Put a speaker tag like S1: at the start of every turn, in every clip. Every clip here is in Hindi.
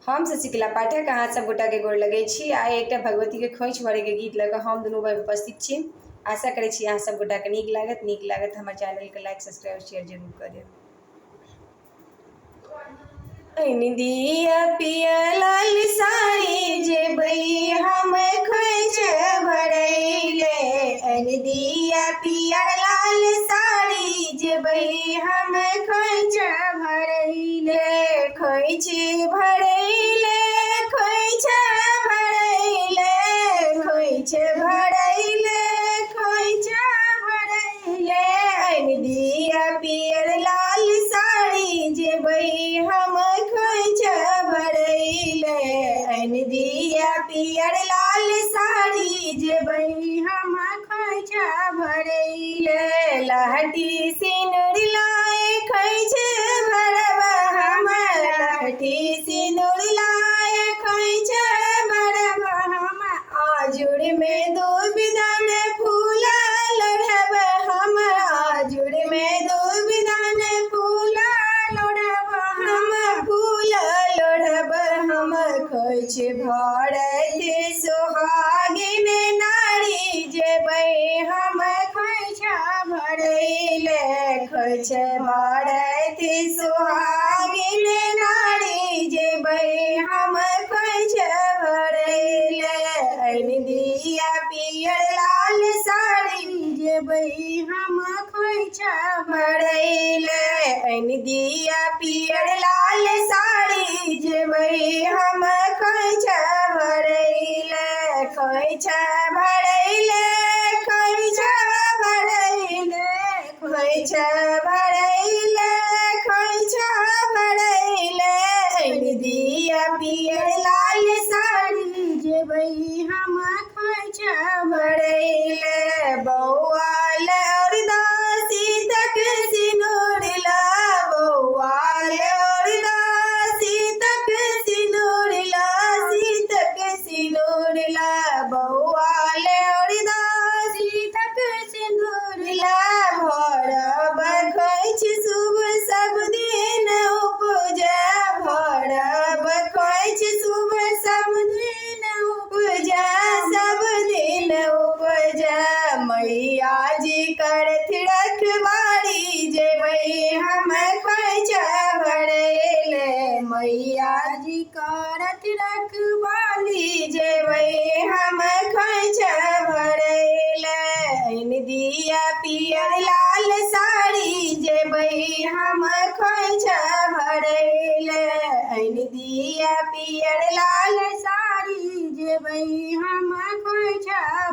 S1: हम शशिकला पाठक अहाँ सब गोटा के गोर लगे छी। आइ एक भगवती के खोइछ भरे के गीत लऽ कऽ हम दुनू भाई उपस्थित छी। आशा करै छी अहाँ सब गोटा के नीक लागत हमर चैनल के लाइक सब्सक्राइब शेयर जरूर कर देब। दिया पिया लाल साड़ी जेबई हम खोइछ भरैले, दिया पिया लाल साड़ी जेबई हम खोइछ भरैले, खोइछ भरैले, खोइछ भरैले, खोइछ भरैले, खोइछ भरैले, दिया पियर लाल साड़ी जेबई हम खोइछ भरैले, दिया पियर लाल साड़ी जेबई हम खोइछ भरैले, लहठी सिनुर लाए खोइछ भरब हम, लहठी सिनुर लाए खोइछ भरब हम, आजुड़ में दुबिदान फूल लोढ़ब हम, आजुड़ में दुबिदान फूल लोढ़ब हम, फूल लोढ़ब हम, खोइछ भरत सुहागिन नारी जेबई हम खोइछ भरैले, खोइछ भरत सुहागिन नारी जेबई हम खोइछ भरैले, दिया पियर लाल साड़ी जेबई हम खोइछ भरैले, दिया पियर लाल साड़ी जेबई हम खोइछ भरैले, खोइछ भरैले, खोइछ भरैले, खोइछ भरैले, खोइछ भरैले, दिया पियर लाल साड़ी जेबई हम खोइछ भरैले, बौआ लौर दासी तक सिनुर ला, बौआ लौर दासी तक सिनुर ला, सीतक सिनुर ला, बौआ लौर दासी तक सिनुर ला, भरब खोइछ शुभ सब दिन उपजा, भरब खोइछ शुभ सब दिन उपजा, सब दिन उपजा, मैया जी करत रखवारी जेबई हम खोइछ भरैले, मैया जी करत रखवाली जेबई हम खोइछ भरैले, दिया पियर लाल साड़ी जेबई हम खोइछ भरैले, दिया पियर लाल साड़ी जेबई हम खोइछ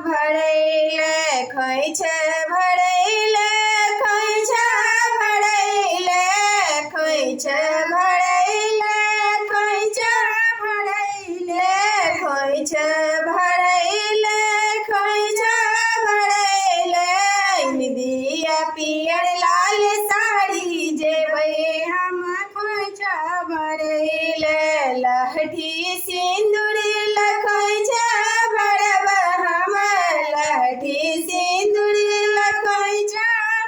S1: भरैले, खोइछ भरैले, खोइछ भरैले, खोइछ भरैले, खोइछ भरैले, खोइछ भरैले, खोइछ भरैले, दिया पियर लाल साड़ी जेबई हम खोइछ भरैले, लहठी सिंदूर खोइछ भरब हम, लहठी सिंदूर खोइछ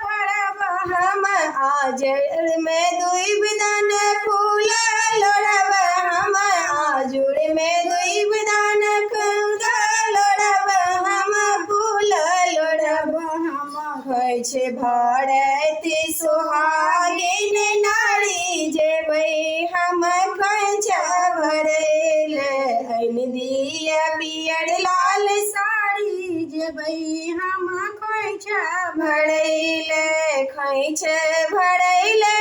S1: भरब हम, आजुड़ में दुबिदान फूल लोढ़ब हम, आजुड़ में दुबिदान फूल लोढ़ब हम, फूल लोढ़ब हम, खोइछ भरत सुहागिन नारी जेबई हम खोइछ भरैले, दिया पियर लाल साड़ी जेबई हम खोइछ भरैले, खोइछ भरैले,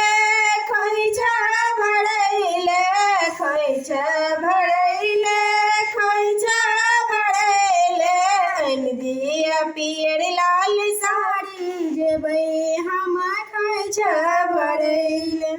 S1: खोइछ भरैले, खोइछ भरैले, खोइछ भरैले, दिया पियर लाल साड़ी जेबई हम खोइछ भरैले।